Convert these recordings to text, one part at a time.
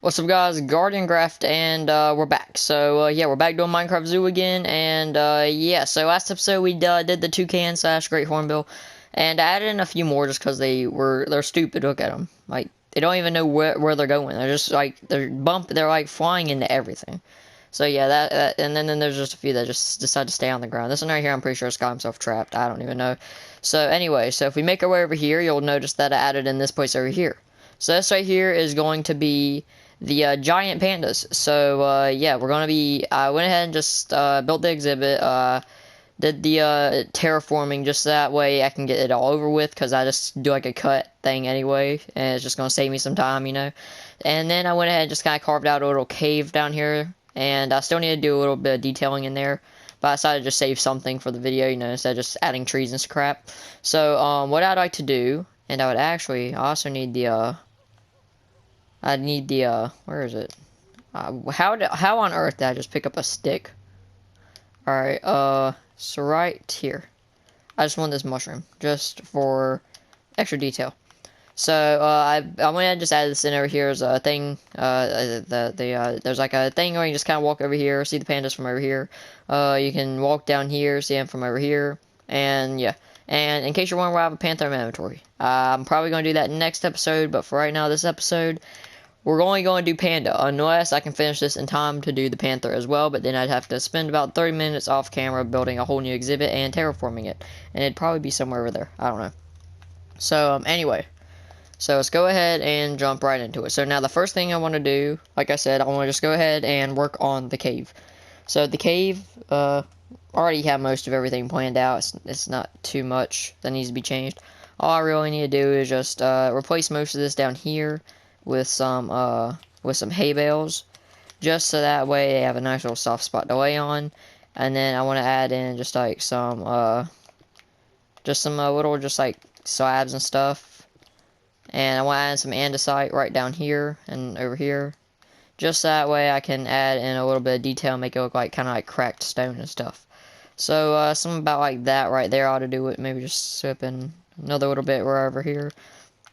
What's up, guys? Guardian Graft, and we're back. So yeah, we're back doing Minecraft Zoo again, and yeah. So last episode we did the toucan slash great hornbill, and I added in a few more just because they're stupid. Look at them, like they don't even know where they're going. They're just like they're like flying into everything. So yeah, and then there's just a few that just decide to stay on the ground. This one right here, I'm pretty sure, has got himself trapped. I don't even know. So anyway, so if we make our way over here, you'll notice that I added in this place over here. So this right here is going to be the giant pandas. So yeah, we're gonna be. I went ahead and just built the exhibit. Did the terraforming just that way I can get it all over with, because I just do like a cut thing anyway, and it's just gonna save me some time, you know. And then I went ahead and just kind of carved out a little cave down here, and I still need to do a little bit of detailing in there. But I decided to just save something for the video, you know, instead of just adding trees and crap. So what I'd like to do, and I also need the where is it? How on earth did I just pick up a stick? Alright, so right here. I just want this mushroom, just for extra detail. So, I went ahead and just added this in over here as a thing. There's like a thing where you just kind of walk over here, see the pandas from over here. You can walk down here, see them from over here. And, yeah. And in case you're wondering why I have a panther in my inventory, I'm probably going to do that next episode, but for right now, this episode, we're only going to do Panda, unless I can finish this in time to do the Panther as well, but then I'd have to spend about 30 minutes off camera building a whole new exhibit and terraforming it. And it'd probably be somewhere over there. I don't know. So, anyway. So, let's go ahead and jump right into it. So, now the first thing I want to do, like I said, I want to just go ahead and work on the cave. So, the cave, already have most of everything planned out. It's not too much that needs to be changed. All I really need to do is just, replace most of this down here with some hay bales, just so that way they have a nice little soft spot to lay on. And then I want to add in just like some little just like slabs and stuff. And I want to add some andesite right down here and over here, just that way I can add in a little bit of detail and make it look like kind of like cracked stone and stuff. So something about like that right there ought to do it. Maybe just slip in another little bit right over here,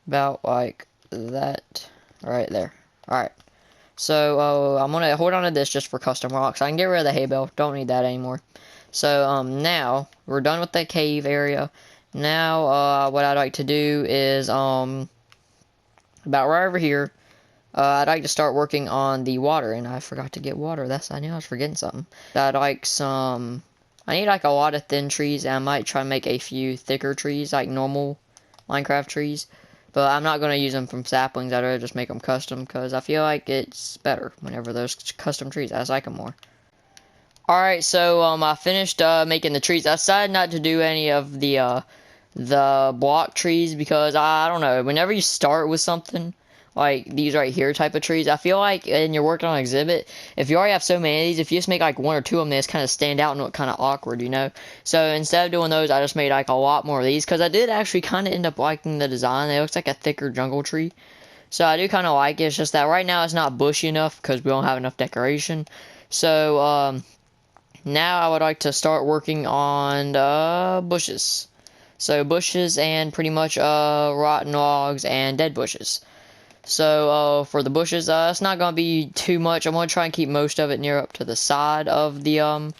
about like that. Right there. Alright. So, I'm gonna hold on to this just for custom rocks. I can get rid of the hay bale. Don't need that anymore. So, now, we're done with the cave area. Now, what I'd like to do is, about right over here, I'd like to start working on the water. And I forgot to get water. I knew I was forgetting something. I need like a lot of thin trees, and I might try to make a few thicker trees, like normal Minecraft trees. But I'm not going to use them from saplings. I'd rather just make them custom, because I feel like it's better whenever there's custom trees. I just like them more. Alright, so I finished making the trees. I decided not to do any of the block trees, because I don't know. Whenever you start with something like these right here type of trees, I feel like, and you're working on an exhibit, if you already have so many of these, if you just make like one or two of them, they just kind of stand out and look kind of awkward, you know. So instead of doing those, I just made like a lot more of these, because I did actually kind of end up liking the design. It looks like a thicker jungle tree, so I do kind of like it. It's just that right now it's not bushy enough because we don't have enough decoration. So now I would like to start working on bushes. So bushes and pretty much rotten logs and dead bushes. So, for the bushes, it's not going to be too much. I'm going to try and keep most of it near up to the side of the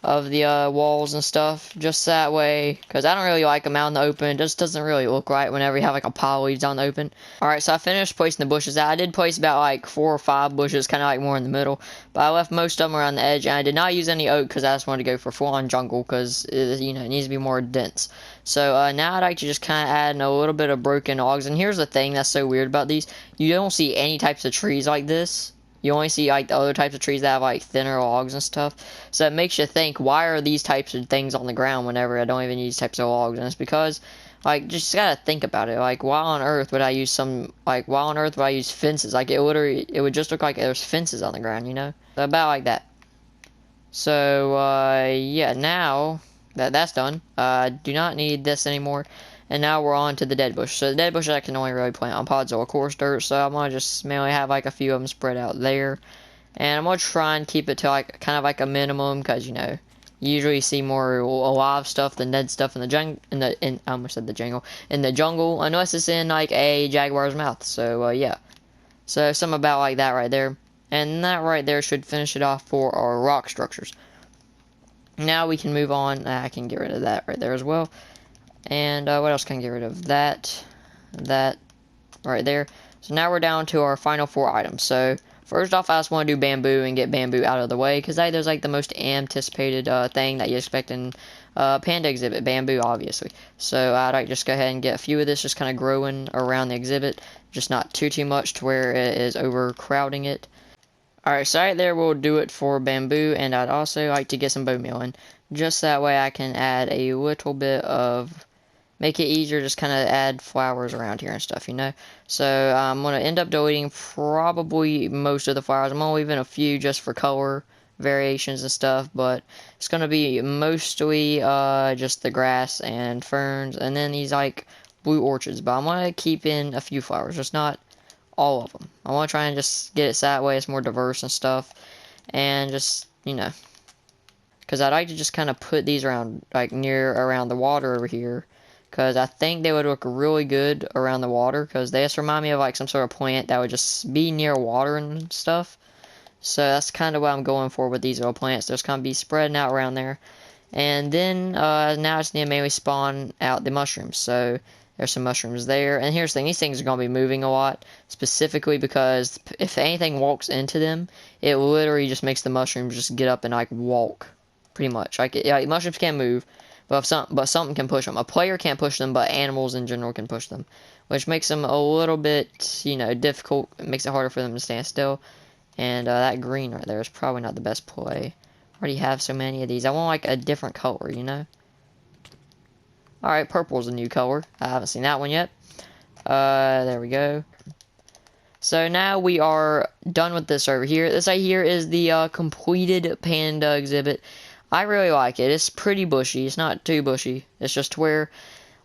walls and stuff. Just that way, because I don't really like them out in the open. It just doesn't really look right whenever you have, like, a pile of leaves out in the open. Alright, so I finished placing the bushes out. I did place about, like, 4 or 5 bushes, kind of, like, more in the middle. But I left most of them around the edge, and I did not use any oak, because I just wanted to go for full-on jungle, because, you know, it needs to be more dense. So, now I'd like to just kind of add in a little bit of broken logs. And here's the thing that's so weird about these. You don't see any types of trees like this. You only see, like, the other types of trees that have, like, thinner logs and stuff. So it makes you think, why are these types of things on the ground whenever I don't even use types of logs? And it's because, like, just gotta think about it. Like, why on earth would I use fences? Like, it would just look like there's fences on the ground, you know? So about like that. So, yeah, now that's done. I do not need this anymore. And now we're on to the dead bush. So the dead bush I can only really plant on pods or coarse dirt. So I'm going to just mainly have like a few of them spread out there. And I'm going to try and keep it to like kind of like a minimum. Because, you know, you usually see more alive stuff than dead stuff in the jungle. I almost said the jungle. In the jungle. Unless it's in like a jaguar's mouth. So, yeah. So something about like that right there. And that right there should finish it off for our rock structures. Now we can move on. I can get rid of that right there as well. And what else can I get rid of? That right there. So now we're down to our final 4 items. So first off, I just want to do bamboo and get bamboo out of the way, because there's like the most anticipated thing that you expect in Panda Exhibit, bamboo, obviously. So I'd like to just go ahead and get a few of this just kind of growing around the exhibit, just not too much to where it is overcrowding it. Alright, so right there we'll do it for bamboo, and I'd also like to get some bone meal in, just that way I can add a little bit of, make it easier, just kind of add flowers around here and stuff, you know. So I'm going to end up deleting probably most of the flowers. I'm only leaving a few just for color variations and stuff, but it's going to be mostly just the grass and ferns, and then these like blue orchids. But I'm going to keep in a few flowers, just not all of them. I want to try and just get it that way it's more diverse and stuff, and just, you know, because I'd like to just kind of put these around, like around the water over here, because I think they would look really good around the water, because they just remind me of like some sort of plant that would just be near water and stuff. So that's kind of what I'm going for with these little plants. They're just kind of be spreading out around there. And then now I just need to mainly spawn out the mushrooms. So there's some mushrooms there. And here's the thing, these things are going to be moving a lot, specifically because if anything walks into them, it literally just makes the mushrooms just get up and like walk, pretty much. Like, yeah, mushrooms can't move, but something can push them. A player can't push them, but animals in general can push them, which makes them a little bit, you know, difficult. It makes it harder for them to stand still. And that green right there is probably not the best play. I already have so many of these. I want like a different color, you know? Alright, purple's a new color. I haven't seen that one yet. There we go. So now we are done with this over here. This right here is the completed Panda Exhibit. I really like it. It's pretty bushy. It's not too bushy. It's just where,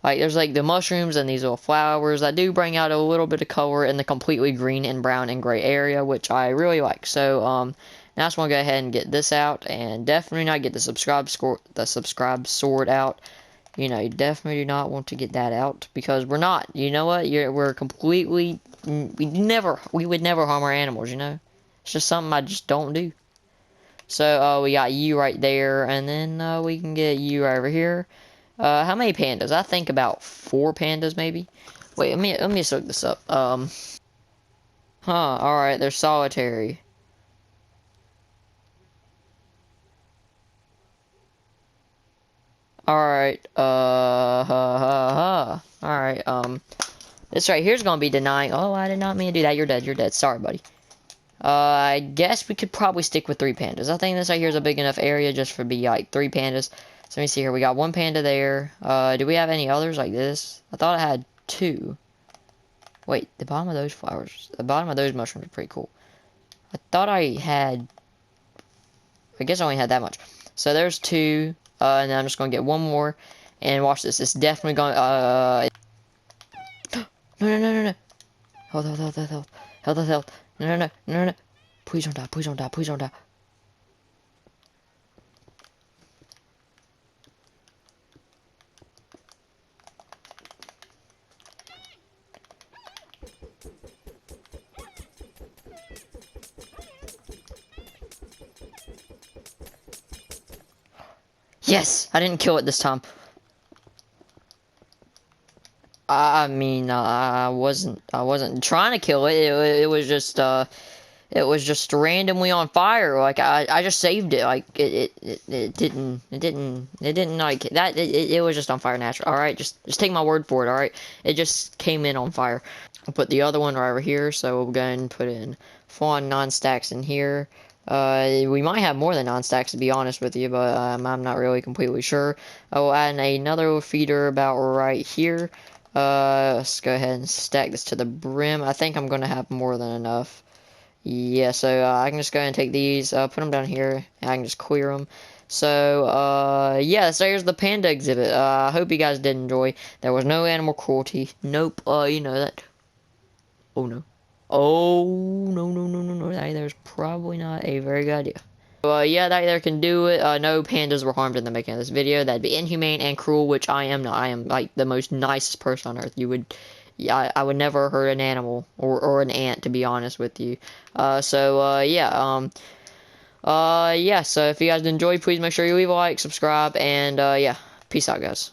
like, there's like the mushrooms and these little flowers that do bring out a little bit of color in the completely green and brown and gray area, which I really like. So, now I just want to go ahead and get this out, and definitely not get the subscribe sword out. You know, you definitely do not want to get that out, because we're not. You know what? We're completely. We would never harm our animals. You know, it's just something I just don't do. So we got you right there, and then we can get you right over here. How many pandas? I think about 4 pandas, maybe. Wait, let me just look this up. All right, they're solitary. Alright, alright, this right here's gonna be denying. Oh, I did not mean to do that. You're dead, you're dead. Sorry, buddy. I guess we could probably stick with 3 pandas. I think this right here is a big enough area just for be like 3 pandas. So let me see here. We got 1 panda there. Do we have any others like this? I thought I had 2. Wait, the bottom of those flowers, the bottom of those mushrooms are pretty cool. I thought I had, I guess I only had that much. So there's 2. And then I'm just gonna get 1 more, and watch this. It's definitely going. No. Health. No. Please don't die. Please don't die. Please don't die. Yes, I didn't kill it this time. I mean, I wasn't trying to kill it. It was just randomly on fire. Like I just saved it. Like it didn't like that. It was just on fire natural. All right, just take my word for it. All right, it just came in on fire. I'll put the other one right over here. So we'll go ahead and put in fawn non-stacks in here. We might have more than non-stacks, to be honest with you, but I'm not really completely sure. I will add another feeder about right here. Let's go ahead and stack this to the brim. I think I'm going to have more than enough. Yeah, so I can just go ahead and take these, put them down here, and I can just clear them. So, yeah, so here's the Panda Exhibit. I hope you guys did enjoy. There was no animal cruelty. Nope, you know that. Oh, no. Oh, no. That there's probably not a very good idea. So, yeah, that there can do it. No pandas were harmed in the making of this video. That'd be inhumane and cruel, which I am not. I am, like, the most nicest person on earth. You would yeah, I would never hurt an animal or an ant, to be honest with you. Yeah, so if you guys enjoyed, please make sure you leave a like, subscribe, and yeah, peace out, guys.